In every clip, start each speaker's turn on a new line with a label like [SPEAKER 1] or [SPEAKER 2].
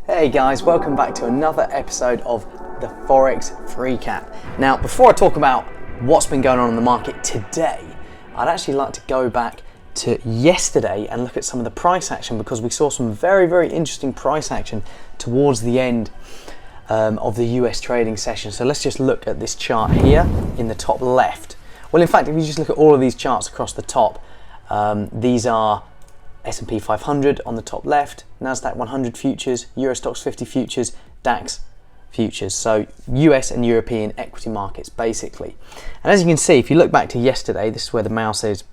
[SPEAKER 1] Hey guys, welcome back to another episode of the Forex Freakap. Now, before I talk about what's been going on in the market today, I'd actually like to go back to yesterday and look at some of the price action, because we saw some very interesting price action towards the end of the US trading session. So let's just look at this chart here in the top left. Well, in fact, if you just look at all of these charts across the top, these are S&P 500 on the top left, Nasdaq 100 futures, Eurostoxx 50 futures, DAX futures. So US and European equity markets basically. And as you can see, if you look back to yesterday, this is where the mouse is,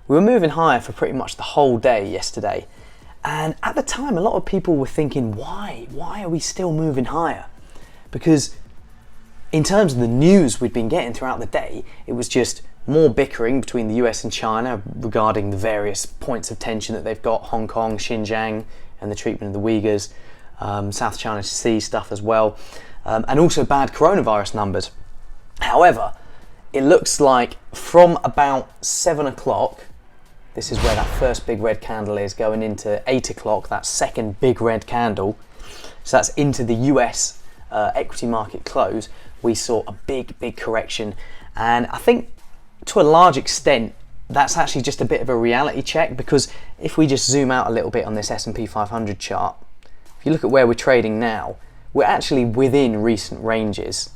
[SPEAKER 1] we were moving higher for pretty much the whole day yesterday. And at the time, a lot of people were thinking, why are we still moving higher? Because in terms of the news we'd been getting throughout the day, it was just more bickering between the US and China regarding the various points of tension that they've got, Hong Kong, Xinjiang, and the treatment of the Uyghurs, South China Sea stuff as well, and also bad coronavirus numbers. However, it looks like from about 7 o'clock, this is where that first big red candle is, going into 8 o'clock, that second big red candle, so that's into the US equity market close, we saw a big correction. And I think to a large extent, that's actually just a bit of a reality check, because if we just zoom out a little bit on this S&P 500 chart, if you look at where we're trading now, we're actually within recent ranges.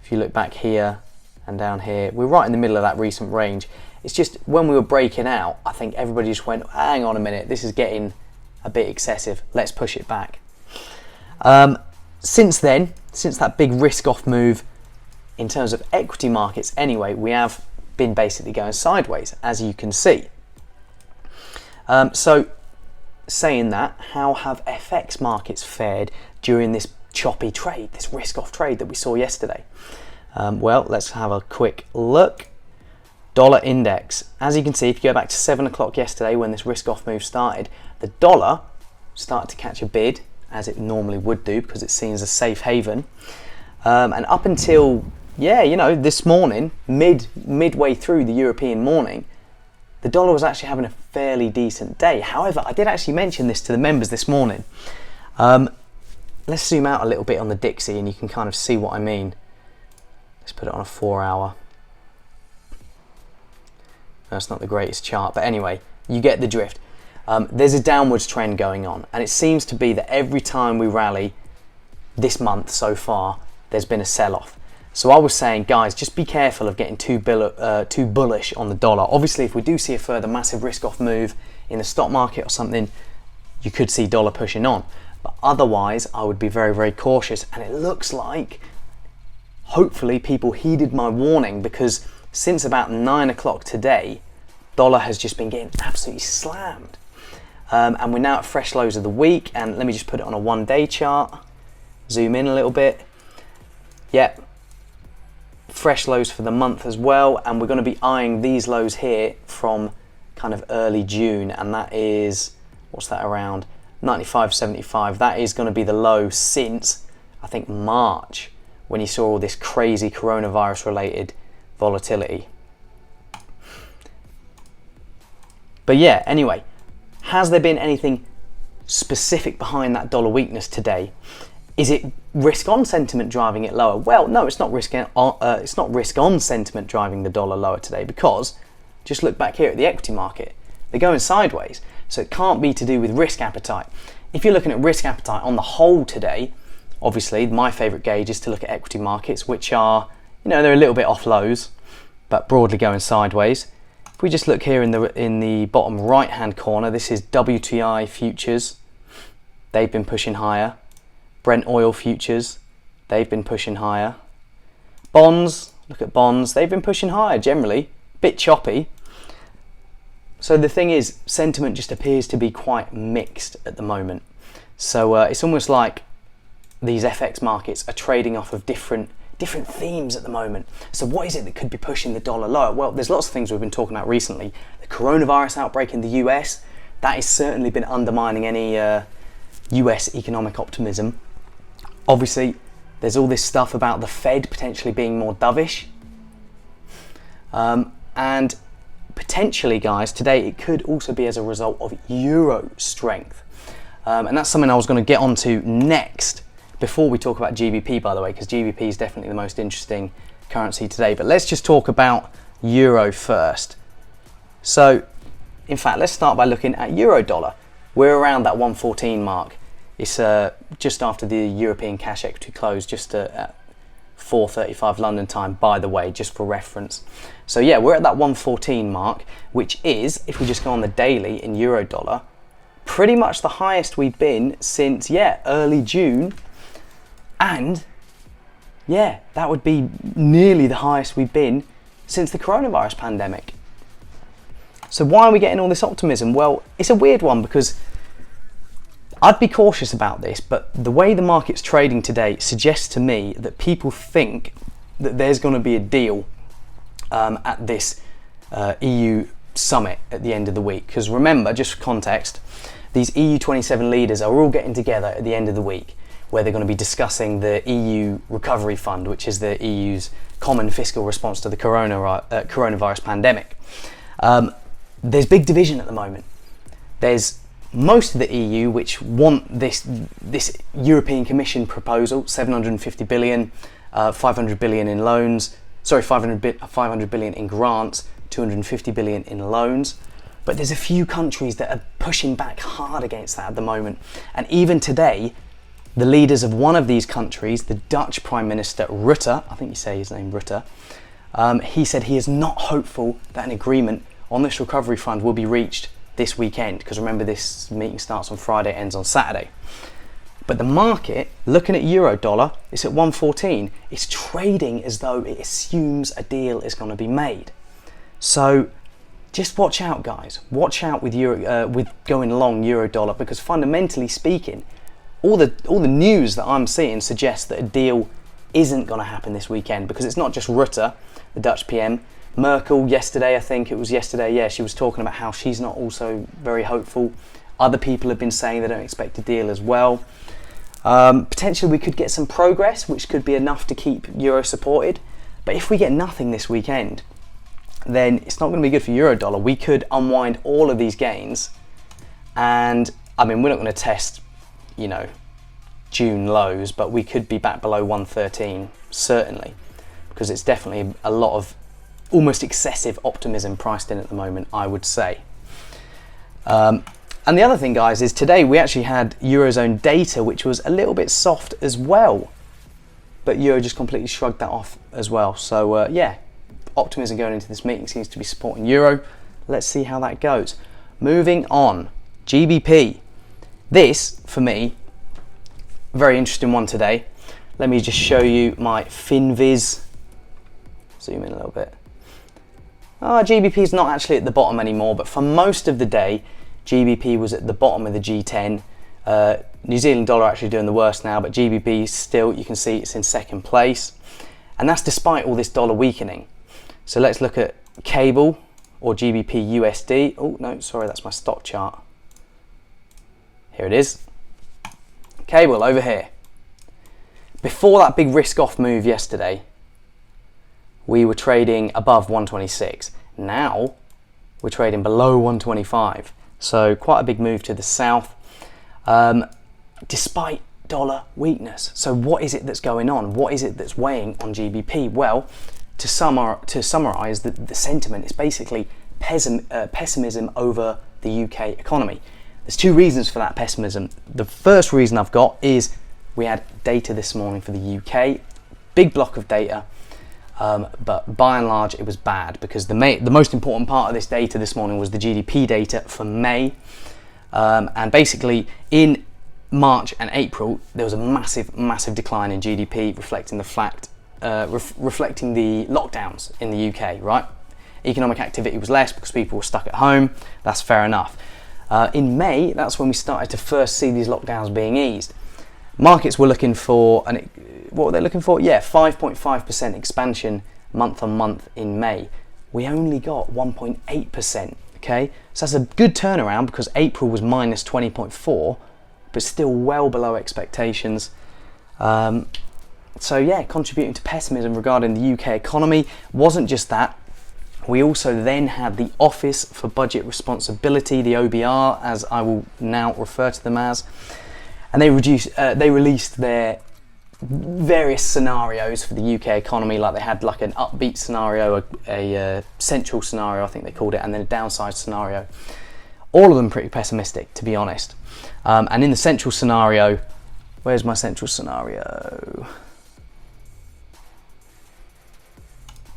[SPEAKER 1] If you look back here and down here, we're right in the middle of that recent range. It's just when we were breaking out, I think everybody just went, hang on a minute, this is getting a bit excessive, let's push it back. Since then, since that big risk off move, in terms of equity markets anyway, we have been basically going sideways, as you can see. So saying that, how have FX markets fared during this choppy trade, this risk off trade that we saw yesterday? Well, let's have a quick look. Dollar index, as you can see, if you go back to 7 o'clock yesterday when this risk off move started, the dollar started to catch a bid, as it normally would do, because it's seen as a safe haven. And up until this morning, midway through the European morning, the dollar was actually having a fairly decent day. However, I did actually mention this to the members this morning. Let's zoom out a little bit on the Dixie and you can kind of see what I mean. Let's put it on a 4-hour. That's not the greatest chart, but anyway, you get the drift. There's a downwards trend going on, and it seems to be that every time we rally this month so far, there's been a sell-off. So I was saying, guys, just be careful of getting too bullish on the dollar. Obviously, if we do see a further massive risk-off move in the stock market or something, you could see dollar pushing on. But otherwise, I would be very cautious. And it looks like, hopefully, people heeded my warning, because since about 9 o'clock today, dollar has just been getting absolutely slammed. And we're now at fresh lows of the week. And let me just put it on a one-day chart. Zoom in a little bit. Yep. Fresh lows for the month as well, and we're going to be eyeing these lows here from kind of early June, and that is, what's that, around 95.75. That is going to be the low since I think March, when you saw all this crazy coronavirus related volatility. But yeah, anyway, has there been anything specific behind that dollar weakness today? Is it risk-on sentiment driving it lower? Well, no, it's not risk-on sentiment driving the dollar lower today, because just look back here at the equity market. They're going sideways, so it can't be to do with risk appetite. If you're looking at risk appetite on the whole today, obviously my favourite gauge is to look at equity markets, which are, they're a little bit off lows, but broadly going sideways. If we just look here in the bottom right-hand corner, this is WTI futures. They've been pushing higher. Brent oil futures, they've been pushing higher. Bonds, look at bonds, they've been pushing higher generally, bit choppy. So the thing is, sentiment just appears to be quite mixed at the moment. So it's almost like these FX markets are trading off of different themes at the moment. So what is it that could be pushing the dollar lower? Well, there's lots of things we've been talking about recently. The coronavirus outbreak in the US, that has certainly been undermining any US economic optimism. Obviously, there's all this stuff about the Fed potentially being more dovish. And potentially, guys, today it could also be as a result of euro strength. And that's something I was going to get onto next before we talk about GBP, by the way, because GBP is definitely the most interesting currency today. But let's just talk about Euro first. So, in fact, let's start by looking at Euro dollar. We're around that 114 mark. It's just after the European cash equity close, just at 4:35 London time, by the way, just for reference. So yeah, we're at that 114 mark, which is, if we just go on the daily in Euro dollar, pretty much the highest we've been since, early June. And yeah, that would be nearly the highest we've been since the coronavirus pandemic. So why are we getting all this optimism? Well, it's a weird one because I'd be cautious about this, but the way the market's trading today suggests to me that people think that there's going to be a deal at this EU summit at the end of the week. Because remember, just for context, these EU 27 leaders are all getting together at the end of the week where they're going to be discussing the EU Recovery Fund, which is the EU's common fiscal response to the coronavirus pandemic. There's big division at the moment. There's most of the EU which want this European Commission proposal, 750 billion, 500 billion in loans, 500 billion in grants, 250 billion in loans. But there's a few countries that are pushing back hard against that at the moment. And even today, the leaders of one of these countries, the Dutch Prime Minister Rutte, I think you say his name Rutte, he said he is not hopeful that an agreement on this recovery fund will be reached this weekend, because remember, this meeting starts on Friday, ends on Saturday. But the market, looking at Euro dollar, it's at 114. It's trading as though it assumes a deal is going to be made. So just watch out, guys. Watch out with with going long Euro dollar, because fundamentally speaking, all the news that I'm seeing suggests that a deal isn't going to happen this weekend, because it's not just Rutte, the Dutch PM. Merkel yesterday, I think it was yesterday, she was talking about how she's not also very hopeful. Other people have been saying they don't expect a deal as well. Potentially we could get some progress, which could be enough to keep Euro supported. But if we get nothing this weekend, then it's not going to be good for Euro dollar. We could unwind all of these gains. And I mean, we're not going to test, June lows, but we could be back below 113, certainly. Because it's definitely a lot of almost excessive optimism priced in at the moment, I would say. And the other thing, guys, is today we actually had Eurozone data, which was a little bit soft as well. But Euro just completely shrugged that off as well. So, optimism going into this meeting seems to be supporting Euro. Let's see how that goes. Moving on, GBP. This, for me, very interesting one today. Let me just show you my FinViz. Zoom in a little bit. GBP is not actually at the bottom anymore, but for most of the day, GBP was at the bottom of the G10. New Zealand dollar actually doing the worst now, but GBP still, you can see it's in second place. And that's despite all this dollar weakening. So let's look at cable or GBPUSD. Oh, no, sorry, that's my stock chart. Here it is. Cable over here. Before that big risk off move yesterday, we were trading above 126. Now we're trading below 125. So quite a big move to the south, despite dollar weakness. So what is it that's going on? What is it that's weighing on GBP? Well, to summarize the sentiment, it's basically pessimism over the UK economy. There's two reasons for that pessimism. The first reason I've got is we had data this morning for the UK, big block of data. But by and large it was bad, because the most important part of this data this morning was the GDP data for May, and basically in March and April there was a massive decline in GDP, reflecting the lockdowns in the UK, right? Economic activity was less because people were stuck at home. That's fair enough. In May, that's when we started to first see these lockdowns being eased. Markets were looking for, what were they looking for? 5.5% expansion month on month in May. We only got 1.8%, okay? So that's a good turnaround, because April was minus 20.4, but still well below expectations. So contributing to pessimism regarding the UK economy. Wasn't just that. We also then had the Office for Budget Responsibility, the OBR, as I will now refer to them as, and they released their various scenarios for the UK economy. Like they had like an upbeat scenario, a central scenario, I think they called it, and then a downside scenario. All of them pretty pessimistic, to be honest. And in the central scenario, where's my central scenario?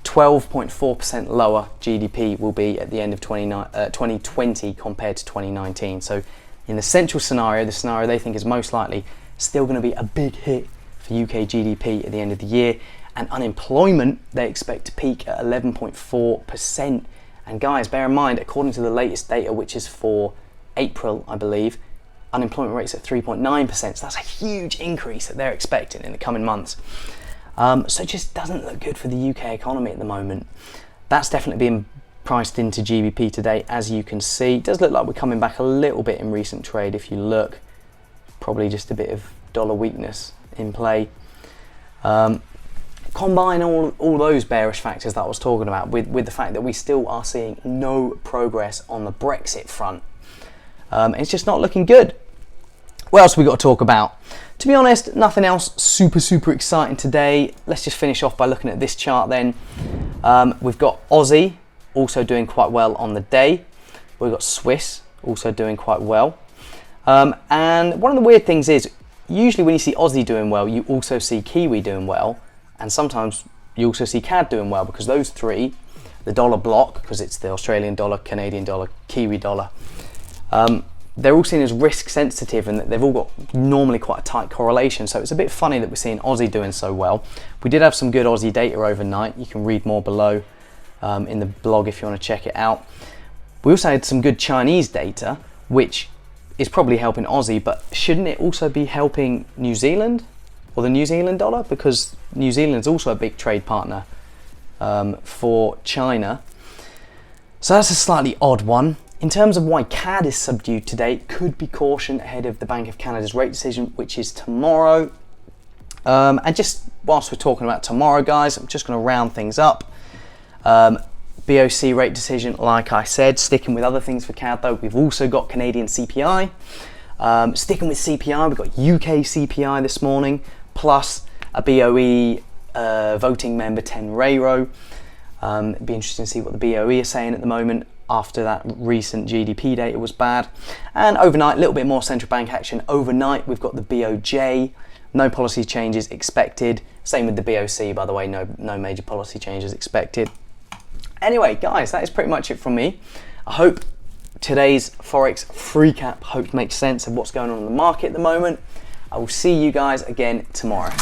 [SPEAKER 1] 12.4% lower GDP will be at the end of 2020 compared to 2019. So in the central scenario, the scenario they think is most likely, still going to be a big hit for UK GDP at the end of the year. And unemployment, they expect to peak at 11.4%. And guys, bear in mind, according to the latest data, which is for April, I believe, unemployment rate's at 3.9%. So that's a huge increase that they're expecting in the coming months. So it just doesn't look good for the UK economy at the moment. That's definitely being priced into GBP today, as you can see. It does look like we're coming back a little bit in recent trade. If you look, probably just a bit of dollar weakness in play. Combine all those bearish factors that I was talking about with the fact that we still are seeing no progress on the Brexit front. It's just not looking good. What else have we got to talk about? To be honest, nothing else super exciting today. Let's just finish off by looking at this chart then. We've got Aussie also doing quite well on the day. We've got Swiss also doing quite well. And one of the weird things is, usually when you see Aussie doing well, you also see Kiwi doing well. And sometimes you also see CAD doing well, because those three, the dollar block, because it's the Australian dollar, Canadian dollar, Kiwi dollar, they're all seen as risk sensitive, and they've all got normally quite a tight correlation. So it's a bit funny that we're seeing Aussie doing so well. We did have some good Aussie data overnight. You can read more below in the blog if you want to check it out. We also had some good Chinese data, which is probably helping Aussie, but shouldn't it also be helping New Zealand or the New Zealand dollar? Because New Zealand's also a big trade partner for China. So that's a slightly odd one. In terms of why CAD is subdued today, could be caution ahead of the Bank of Canada's rate decision, which is tomorrow. And just whilst we're talking about tomorrow, guys, I'm just going to round things up. BOC rate decision, like I said. Sticking with other things for CAD though, we've also got Canadian CPI. Sticking with CPI, we've got UK CPI this morning, plus a BOE voting member 10 Rayro. It'd be interesting to see what the BOE are saying at the moment after that recent GDP data was bad. And overnight, a little bit more central bank action. Overnight, we've got the BOJ. No policy changes expected. Same with the BOC, by the way, no major policy changes expected. Anyway, guys, that is pretty much it from me. I hope today's Forex Freakap makes sense of what's going on in the market at the moment. I will see you guys again tomorrow.